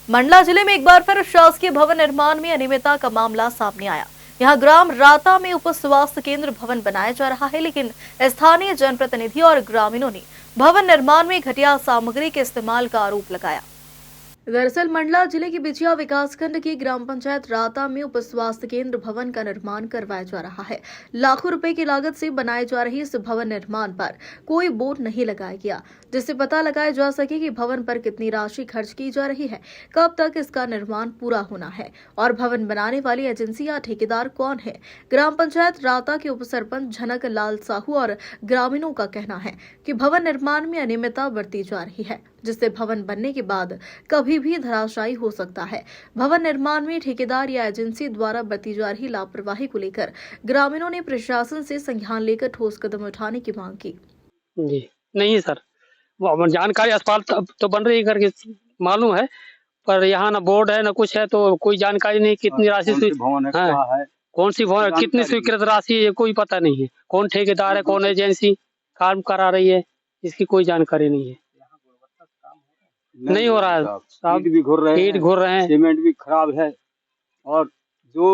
मंडला जिले में एक बार फिर शासकीय भवन निर्माण में अनियमितता का मामला सामने आया। यहां ग्राम राता में उप स्वास्थ्य केंद्र भवन बनाया जा रहा है, लेकिन स्थानीय जनप्रतिनिधि और ग्रामीणों ने भवन निर्माण में घटिया सामग्री के इस्तेमाल का आरोप लगाया। दरअसल मंडला जिले की बिछिया विकासखंड की ग्राम पंचायत राता में उप स्वास्थ्य केंद्र भवन का निर्माण करवाया जा रहा है। लाखों रुपए की लागत से बनाए जा रही इस भवन निर्माण पर कोई बोर्ड नहीं लगाया गया, जिससे पता लगाया जा सके कि भवन पर कितनी राशि खर्च की जा रही है, कब तक इसका निर्माण पूरा होना है और भवन बनाने वाली एजेंसी या ठेकेदार कौन है। ग्राम पंचायत राता के उप सरपंच झनक लाल साहू और ग्रामीणों का कहना है कि भवन निर्माण में अनियमितता बरती जा रही है, जिससे भवन बनने के बाद कभी भी धराशायी हो सकता है। भवन निर्माण में ठेकेदार या एजेंसी द्वारा बरती जा रही लापरवाही को लेकर ग्रामीणों ने प्रशासन से संज्ञान लेकर ठोस कदम उठाने की मांग की। जी नहीं सर, वो जानकारी अस्पताल तो बन रही है करके मालूम है, पर यहाँ ना बोर्ड है ना कुछ है, तो कोई जानकारी नहीं कितनी राशि से कौन सी भवन कितनी स्वीकृत राशि है, कोई पता नहीं है। कौन ठेकेदार है, कौन एजेंसी काम करा रही है, इसकी कोई जानकारी नहीं है। नहीं हो रहा है, ईंट भी घुर रहे हैं, सीमेंट भी खराब है और जो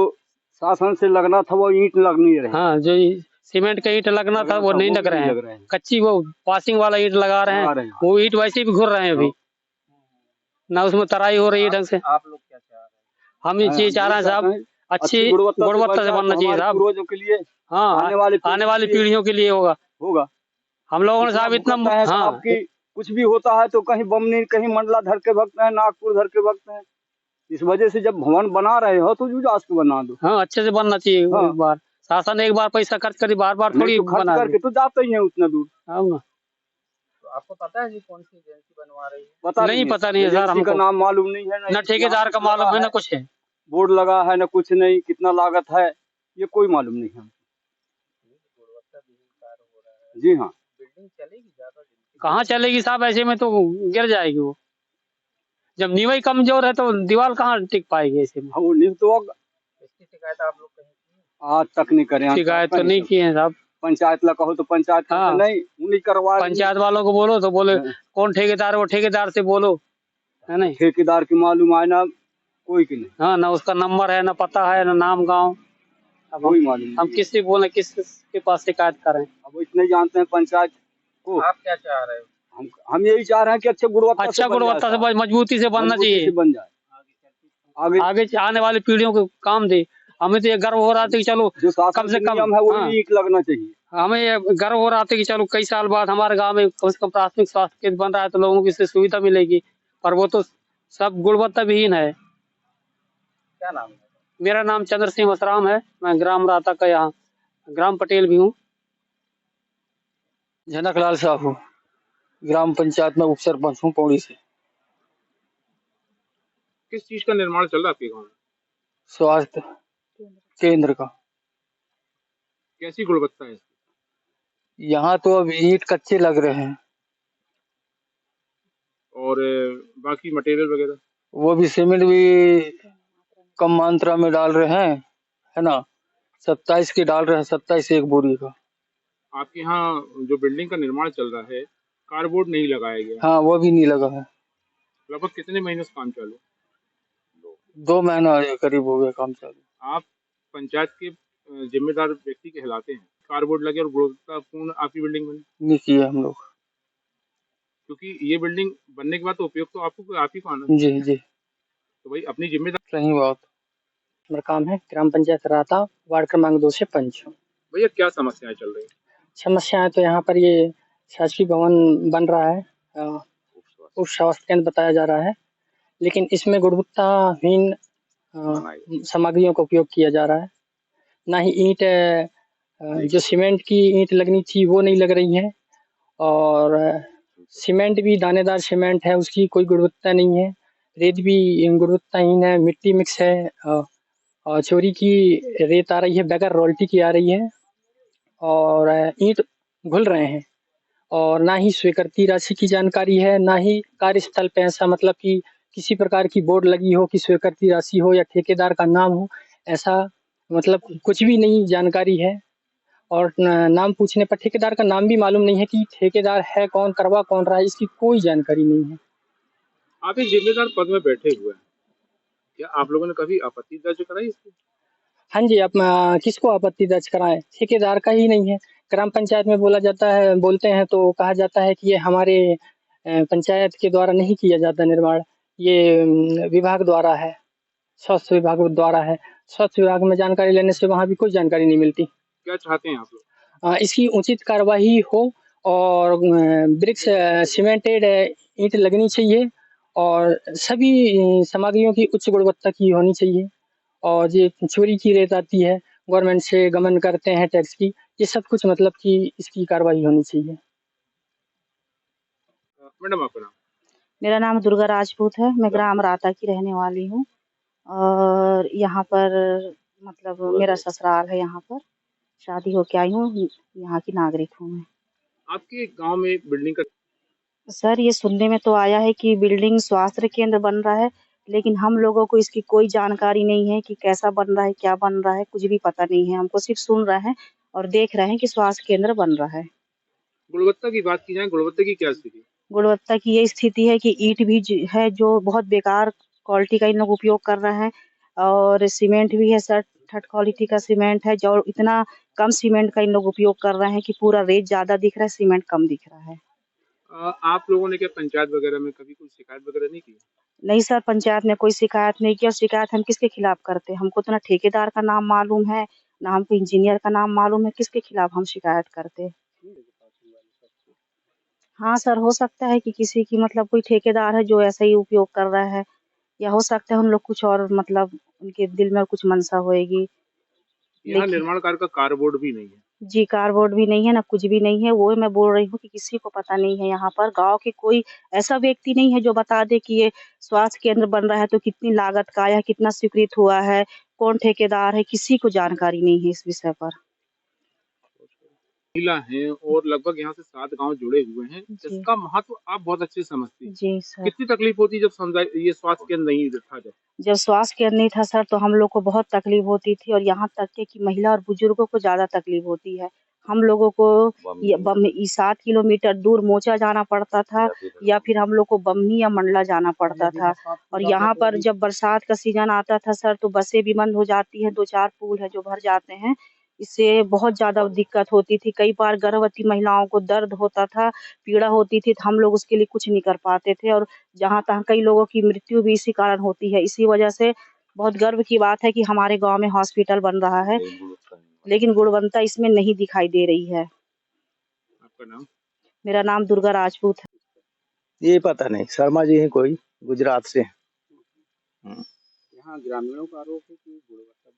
शासन से लगना था वो ईंट लग नहीं रहे। हाँ, जो सीमेंट का ईंट लगना था वो नहीं लग रहे हैं। कच्ची वो पासिंग वाला ईंट लगा रहे हैं, वो ईंट वैसे भी घुर रहे हैं अभी, ना उसमें तराई हो रही है ढंग से। आप लोग क्या चाह रहे हैं? हम ये चाह रहे हैं साहब, अच्छी गुणवत्ता से बनना चाहिए साहब, पूर्वजों के लिए, हाँ आने वाली पीढ़ियों के लिए होगा। हम लोगों ने साहब इतना हाँ कुछ भी होता है तो कहीं बमनी, कहीं मंडला धर के भक्त है, नागपुर धर के भक्त है। इस वजह से जब भवन बना रहे हो तो जुजास के बना दो। हाँ, अच्छे से बनना चाहिए। हाँ। एक बार शासन एक बार पैसा खर्च करी, बार बार थोड़ी खर्च करके तो जाते ही है उतना दूर। हाँ ना, तो आपको पता है जी कौन सी एजेंसी बनवा रही है? पता नहीं है सर, हमको नाम मालूम नहीं है, ना ठेकेदार का मालूम है, ना कुछ है, बोर्ड लगा है ना कुछ नहीं, कितना लागत है ये कोई मालूम नहीं है। जी हाँ, बिल्डिंग चलेगी ज्यादा? कहाँ चलेगी साहब, ऐसे में तो गिर जाएगी वो। जब नींव कमजोर है तो दीवार कहाँ टिक पाएगी ऐसे में। वो नींव तो इसकी शिकायत आप लोग कहीं आज तक नहीं करे? शिकायत तो नहीं की है साहब। पंचायत लगा हो तो पंचायत नहीं करवा। पंचायत वालों को बोलो तो बोले कौन ठेकेदार, वो ठेकेदार से बोलो, है नहीं? ठेकेदार की मालूम है ना कोई की नहीं। हाँ, ना उसका नंबर है, ना पता है, ना नाम गाँव, कोई मालूम। हम किससे बोले, किसके पास शिकायत करें? अब इतने जानते हैं पंचायत को। आप क्या चाह रहे हो? हम यही चाह रहे हैं कि अच्छे गुणवत्ता से मजबूती से बनना चाहिए, बन जाए, आगे आने वाली पीढ़ियों को काम दे। हमें तो ये गर्व हो रहा था कि चलो कम से कम है वो ईंट लगना चाहिए। हमें ये गर्व हो रहा था कि चलो कई साल बाद हमारे गांव में कम से कम प्राथमिक स्वास्थ्य केंद्र बन रहा है, तो लोगों को इससे सुविधा मिलेगी, पर वो तो सब गुणवत्ता विहीन है। क्या नाम है? मेरा नाम चंद्र सिंह मसराम है, मैं ग्राम राता का यहाँ ग्राम पटेल भी हूँ। झनक लाल साहू, ग्राम पंचायत में उप सरपंच हूँ पौड़ी से। किस चीज का निर्माण चल रहा है आपके गाँव में? स्वास्थ्य केंद्र का। कैसी गुणवत्ता है? यहाँ तो अब ईंट कच्चे लग रहे हैं और बाकी मटेरियल वगैरह वो भी सीमेंट भी कम मात्रा में डाल रहे हैं, है ना, 27 के डाल रहे हैं, 27 एक बोरी का। आपके यहाँ जो बिल्डिंग का निर्माण चल रहा है, कार्डबोर्ड नहीं लगाया गया? हाँ, वो भी नहीं लगा है। लगभग कितने महीनों से काम चालू? 2 महीना करीब हो गया काम चालू। आप पंचायत के जिम्मेदार व्यक्ति कहलाते हैं, कार्डबोर्ड लगे और गुणवत्तापूर्ण आपकी बिल्डिंग बनी नहीं किए हम लोग, क्योंकि ये बिल्डिंग बनने के बाद तो उपयोग तो आपको आप ही को आना। जी जी, तो भाई अपनी जिम्मेदारी। सही बात। मेरा काम है ग्राम पंचायत राता, वार्ड क्रमांक 2 से पंच। भैया क्या समस्याएं चल रही? समस्याएं तो यहाँ पर ये शासकीय भवन बन रहा है, उप स्वास्थ्य केंद्र बताया जा रहा है, लेकिन इसमें गुणवत्ताहीन सामग्रियों का उपयोग किया जा रहा है। ना ही ईंट, जो सीमेंट की ईंट लगनी थी वो नहीं लग रही है, और सीमेंट भी दानेदार सीमेंट है, उसकी कोई गुणवत्ता नहीं है। रेत भी गुणवत्ताहीन है, मिट्टी मिक्स है, और चोरी की रेत आ रही है, बगैर रॉयल्टी की आ रही है, और ईंट घुल रहे हैं, और ना ही स्वीकृति राशि की जानकारी है, ना ही कार्यस्थल पे ऐसा मतलब कि किसी प्रकार की बोर्ड लगी हो कि स्वीकृति राशि हो या ठेकेदार का नाम हो, ऐसा मतलब कुछ भी नहीं जानकारी है। और नाम पूछने पर ठेकेदार का नाम भी मालूम नहीं है कि ठेकेदार है कौन, करवा कौन रहा है, इसकी कोई जानकारी नहीं है। आप एक जिम्मेदार पद में बैठे हुए हैं, क्या आप लोगों ने कभी आपत्ति दर्ज कराई इसकी? हाँ जी, आप किसको आपत्ति दर्ज कराएं? ठेकेदार का ही नहीं है। ग्राम पंचायत में बोला जाता है, बोलते हैं तो कहा जाता है कि ये हमारे पंचायत के द्वारा नहीं किया जाता निर्माण, ये विभाग द्वारा है, स्वास्थ्य विभाग द्वारा है। स्वास्थ्य विभाग में जानकारी लेने से वहाँ भी कोई जानकारी नहीं मिलती। क्या चाहते हैं आप लोग? इसकी उचित कार्यवाही हो और ब्रिक्स सीमेंटेड ईंट लगनी चाहिए और सभी सामग्रियों की उच्च गुणवत्ता की होनी चाहिए। और ये चोरी की रेत आती है, गवर्नमेंट से गबन करते हैं टैक्स की, ये सब कुछ मतलब कि इसकी कार्रवाई होनी चाहिए। मैडम आपका नाम? मेरा नाम दुर्गा राजपूत है। मैं ग्राम राता की रहने वाली हूँ और यहाँ पर मतलब मेरा ससुराल है। यहाँ पर शादी होके आई हूँ, यहाँ की नागरिक हूँ मैं। आपके गांव में बिल्डिंग का सर, ये सुनने में तो आया है कि बिल्डिंग स्वास्थ्य केंद्र बन रहा है, लेकिन हम लोगों को इसकी कोई जानकारी नहीं है कि कैसा बन रहा है, क्या बन रहा है, कुछ भी पता नहीं है। हमको सिर्फ सुन रहे हैं और देख रहे हैं कि स्वास्थ्य केंद्र बन रहा है। गुणवत्ता की बात की जाए, गुणवत्ता की क्या स्थिति? गुणवत्ता की ये स्थिति है कि ईंट भी है जो बहुत बेकार क्वालिटी का इन लोग उपयोग कर रहे हैं और सीमेंट भी है सर, थर्ड क्वालिटी का सीमेंट है जो इतना कम सीमेंट का इन लोग उपयोग कर रहे हैं कि पूरा रेत ज्यादा दिख रहा है, सीमेंट कम दिख रहा है। आप लोगों ने क्या पंचायत वगैरह में कभी कोई शिकायत वगैरह नहीं की? नहीं सर, पंचायत ने कोई शिकायत नहीं की और शिकायत हम किसके खिलाफ करते हैं? हमको तो ना ठेकेदार का नाम मालूम है, ना हमको इंजीनियर का नाम मालूम है, किसके खिलाफ हम शिकायत करते? हाँ सर, हो सकता है कि किसी की मतलब कोई ठेकेदार है जो ऐसा ही उपयोग कर रहा है, या हो सकता है उन लोग कुछ और मतलब उनके दिल में कुछ मंशा होएगी। यहाँ निर्माण कार्य का कार्डबोर्ड भी नहीं है। जी, कार्डबोर्ड भी नहीं है, ना कुछ भी नहीं है। वो मैं बोल रही हूँ कि किसी को पता नहीं है। यहाँ पर गांव के कोई ऐसा व्यक्ति नहीं है जो बता दे कि ये स्वास्थ्य केंद्र बन रहा है तो कितनी लागत का या कितना स्वीकृत हुआ है, कौन ठेकेदार है, किसी को जानकारी नहीं है इस विषय पर। महिला हैं और लगभग यहाँ से 7 गांव जुड़े हुए हैं, जिसका महत्व आप बहुत अच्छे से समझती हैं। जी सर। कितनी तकलीफ होती है जब समुदाय ये स्वास्थ्य केंद्र नहीं था? जब स्वास्थ्य केंद्र नहीं था सर तो हम लोग को बहुत तकलीफ होती थी और यहाँ तक के कि महिला और बुजुर्गों को ज्यादा तकलीफ होती है। हम लोगों को 7 किलोमीटर दूर मोचा जाना पड़ता था या फिर हम लोग को बमनी या मंडला जाना पड़ता था। और यहाँ पर जब बरसात का सीजन आता था सर तो बसें भी बंद हो जाती है, 2-4 पुल है जो भर जाते हैं। इससे बहुत ज्यादा दिक्कत होती थी। कई बार गर्भवती महिलाओं को दर्द होता था, पीड़ा होती थी, तो हम लोग उसके लिए कुछ नहीं कर पाते थे और जहाँ तहाँ कई लोगों की मृत्यु भी इसी कारण होती है। इसी वजह से बहुत गर्व की बात है कि हमारे गांव में हॉस्पिटल बन रहा है, लेकिन गुणवत्ता इसमें नहीं दिखाई दे रही है। आपका नाम? मेरा नाम दुर्गा राजपूत है। ये पता नहीं, शर्मा जी हैं कोई, गुजरात से। यहाँ ग्रामीणों का आरोप है कि गुणवत्ता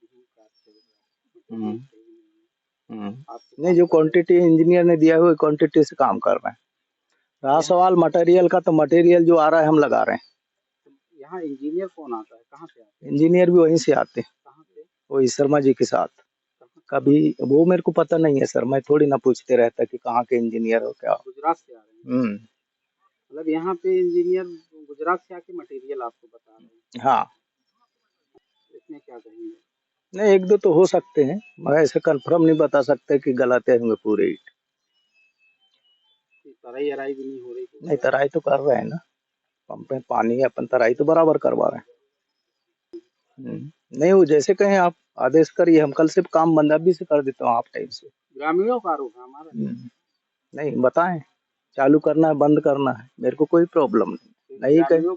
नहीं, जो क्वांटिटी इंजीनियर ने दिया हुआ क्वांटिटी से काम कर रहे हैं। रहा सवाल मटेरियल का, तो मटेरियल जो आ रहा है हम लगा रहे हैं। यहाँ इंजीनियर कौन आता है, कहाँ से आता इंजीनियर भी वहीं से आते हैं, कहाँ से? वही शर्मा जी के साथ। कभी वो मेरे को पता नहीं है सर, मैं थोड़ी ना पूछते रहता कि कहाँ के इंजीनियर हो क्या। गुजरात से आ रहे हैं? मतलब यहाँ पे इंजीनियर गुजरात से आके मटेरियल आपको बता रहे हैं? हाँ। इसमें क्या कहेंगे? नहीं, 1-2 तो हो सकते हैं, मगर ऐसे कंफर्म नहीं बता सकते कि गलत है होंगे पूरे ईंट। तराई अराई भी नहीं हो रही? नहीं, तराई तो कर रहे हैं ना, पंप में पानी है, अपन तराई तो बराबर करवा रहे हैं। नहीं, वो जैसे कहें आप आदेश करिए, हम कल से काम बंद अभी से कर देता हूँ आप टाइम से। ग्रामीणों का आरोप है हमारा? नहीं, बताएं, चालू करना है बंद करना है, मेरे को कोई प्रॉब्लम नहीं कहीं।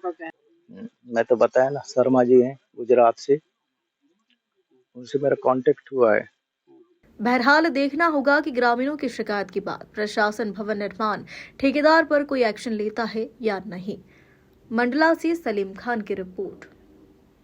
मैं तो बताया ना, शर्मा जी हैं गुजरात से, उनसे मेरा कांटेक्ट हुआ है। बहरहाल देखना होगा कि ग्रामीणों की शिकायत के बाद प्रशासन भवन निर्माण ठेकेदार पर कोई एक्शन लेता है या नहीं। मंडला से सलीम खान की रिपोर्ट।